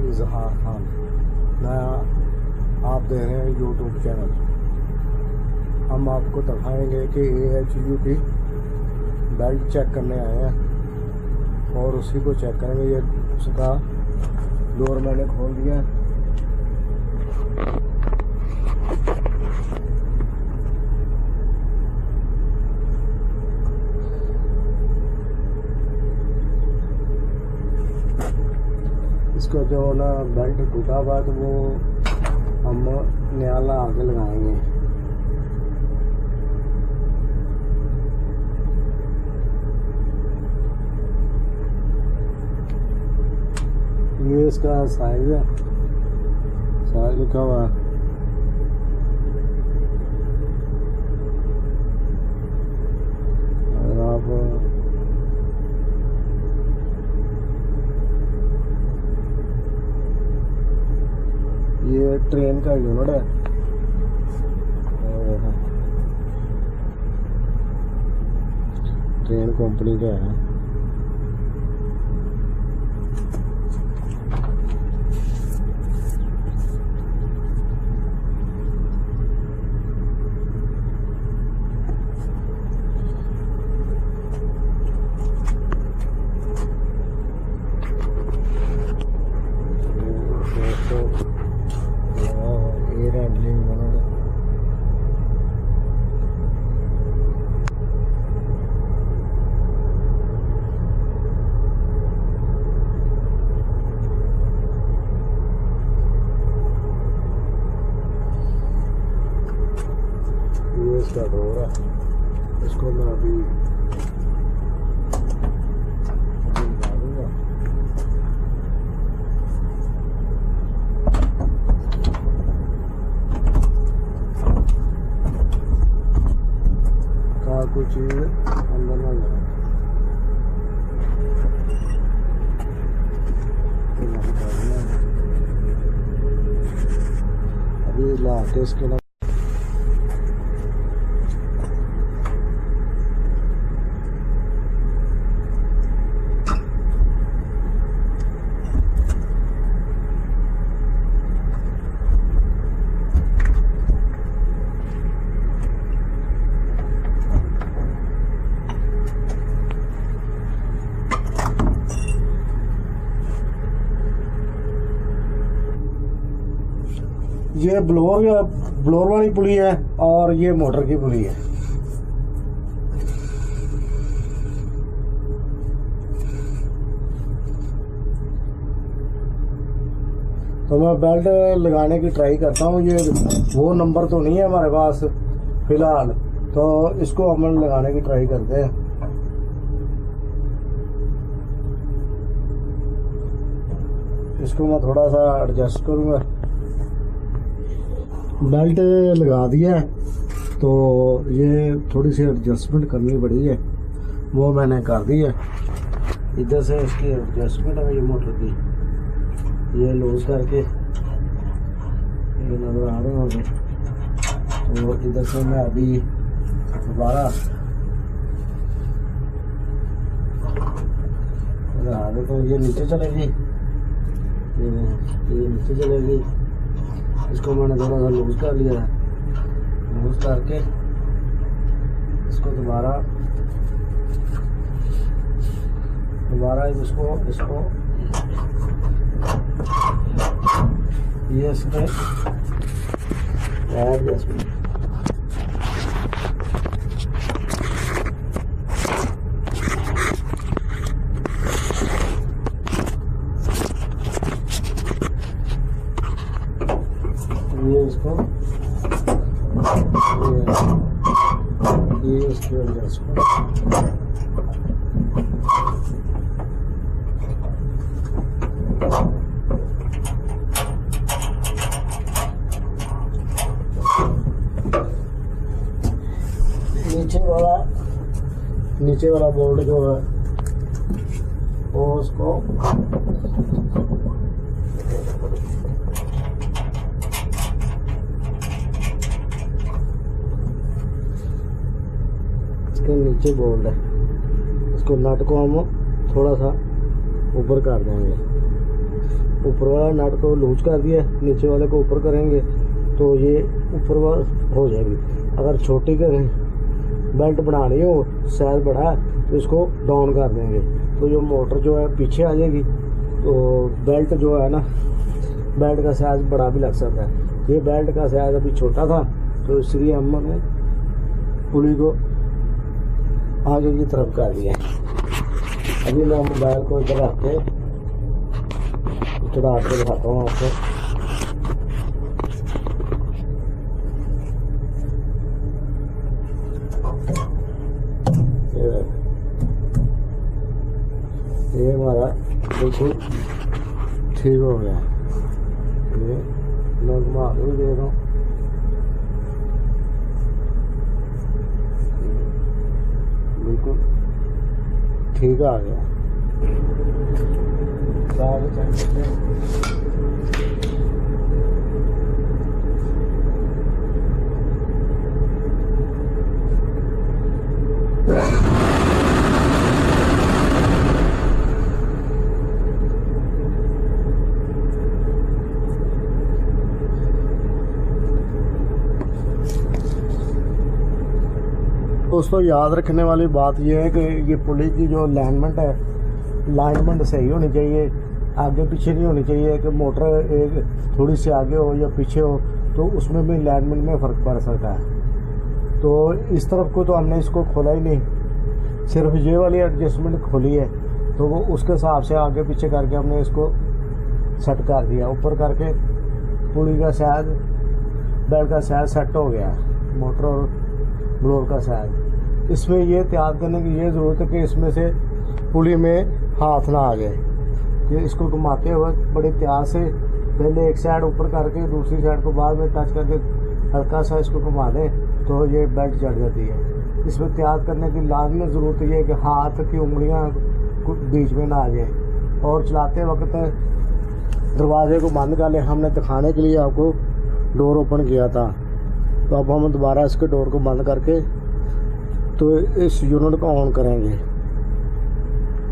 इजहार खान, मैं आप देख रहे हैं यूट्यूब चैनल। हम आपको दिखाएंगे कि AHU की बेल्ट चेक करने आए हैं और उसी को चेक करेंगे। ये उसका डोर मैंने खोल दिया है। इसका जो ना बेल्ट टूटा हुआ तो वो हम नया आगे लगाएंगे। ये इसका साइज है, साइज लिखा हुआ है। अगर आप ये ट्रेन का यूनिट है और ट्रेन कंपनी का है। इसका डोर है, इसको मैं अभी लगा दूंगा। कोई चीज अंदर ना लगा। अभी ला के इसके ना ये ब्लोर वाली पुली है और ये मोटर की पुली है। तो मैं बेल्ट लगाने की ट्राई करता हूँ। ये वो नंबर तो नहीं है हमारे पास फिलहाल, तो इसको हम लगाने की ट्राई करते हैं। इसको मैं थोड़ा सा एडजस्ट करूँगा। बेल्ट लगा दिया है तो ये थोड़ी सी एडजस्टमेंट करनी पड़ी है, वो मैंने कर दी है। इधर से इसकी एडजस्टमेंट है ये मोटर की, ये लूज करके ये नजर आ रहे होंगे। तो इधर से मैं अभी दोबारा लगा दे तो ये नीचे चलेगी, ये नीचे चलेगी। इसको मैंने थोड़ा सा लूज कर लिया है, लूज करके इसको दोबारा इसको ये इसमें एडजस्टमेंट ये इसको ये इसको एडजस्टमेंट नीचे वाला बोल्ट जो है वो उसको इसके नीचे बोल्ट है, इसको नट को हम थोड़ा सा ऊपर कर देंगे ऊपर वाला नट को लूज कर दिया, नीचे वाले को ऊपर करेंगे तो ये ऊपर हो जाएगी। अगर छोटी करें बेल्ट बनानी हो, साइज बड़ा है तो इसको डाउन कर देंगे तो जो मोटर जो है पीछे आ जाएगी। तो बेल्ट जो है ना, बेल्ट का साइज बड़ा भी लग सकता है। ये बेल्ट का साइज अभी छोटा था तो इसलिए हमने पुली को आगे की तरफ कर दिया। अभी मैं मोबाइल को इधर रख के चढ़ा के दिखाता हूँ आपको। ये हमारा बिल्कुल ठीक हो गया। ये मैं घुमा के भी दे रहा हूँ। बिल्कुल ठीक आ गया। दोस्तों याद रखने वाली बात यह है कि ये पुली की जो लाइनमेंट है, लाइनमेंट सही होनी चाहिए, आगे पीछे नहीं होनी चाहिए कि मोटर एक थोड़ी सी आगे हो या पीछे हो तो उसमें भी लाइनमेंट में फ़र्क पड़ सकता है। तो इस तरफ को तो हमने इसको खोला ही नहीं, सिर्फ ये वाली एडजस्टमेंट खोली है तो वो उसके हिसाब से आगे पीछे करके हमने इसको सेट कर दिया। ऊपर करके पुली का साइज, बेल्ट का साइज सेट हो गया, मोटर और ब्लोअर का साइज। इसमें ये त्याग करने की ये ज़रूरत है कि इसमें से पुली में हाथ ना आ जाए, कि इसको घुमाते वक्त बड़े प्यार से पहले एक साइड ऊपर करके दूसरी साइड को बाद में टच करके हल्का सा इसको घुमा दें तो ये बेल्ट चढ़ जाती है। इसमें त्याग करने की लाजमी ज़रूरत ये है कि हाथ की उंगलियां बीच में ना आ जाए। और चलाते वक्त दरवाजे को बंद कर लें। हमने दिखाने के लिए आपको डोर ओपन किया था, तो अब हम दोबारा इसके डोर को बंद करके तो इस यूनिट को ऑन करेंगे।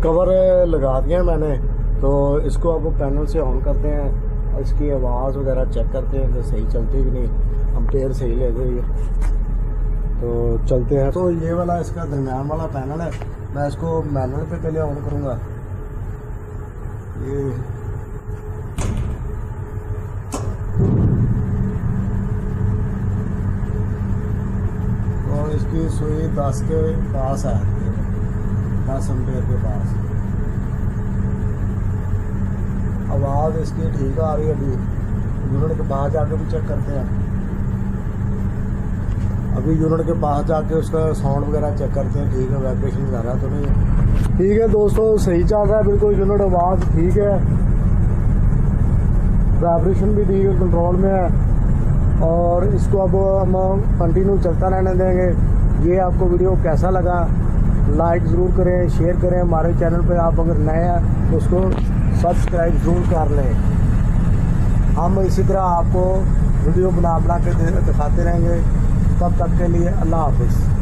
कवर लगा दिया मैंने, तो इसको अब पैनल से ऑन करते हैं। इसकी आवाज़ वगैरह चेक करते हैं कि सही चलती कि नहीं, अम्पेयर सही ले गई तो चलते हैं। तो ये वाला इसका दरमियान वाला पैनल है, मैं इसको मैनुअल पे पहले ऑन करूँगा। ये इसकी सुई 10 के पास है, 10 एम्पेयर के पास। आवाज़ इसकी ठीक आ रही है। अभी यूनिट के पास जाके भी चेक करते हैं। अभी यूनिट के पास जाके उसका साउंड वगैरह चेक करते हैं, ठीक है, वाइब्रेशन ज़्यादा तो नहीं है। ठीक है दोस्तों, सही चल रहा है बिल्कुल यूनिट, आवाज़ ठीक है, वाइब्रेशन भी ठीक है, कंट्रोल में है। और इसको अब हम कंटिन्यू चलता रहने देंगे। ये आपको वीडियो कैसा लगा लाइक ज़रूर करें, शेयर करें। हमारे चैनल पे आप अगर नए हैं तो उसको सब्सक्राइब ज़रूर कर लें। हम इसी तरह आपको वीडियो बना के दिखाते रहेंगे। तब तक के लिए अल्लाह हाफ़िज़।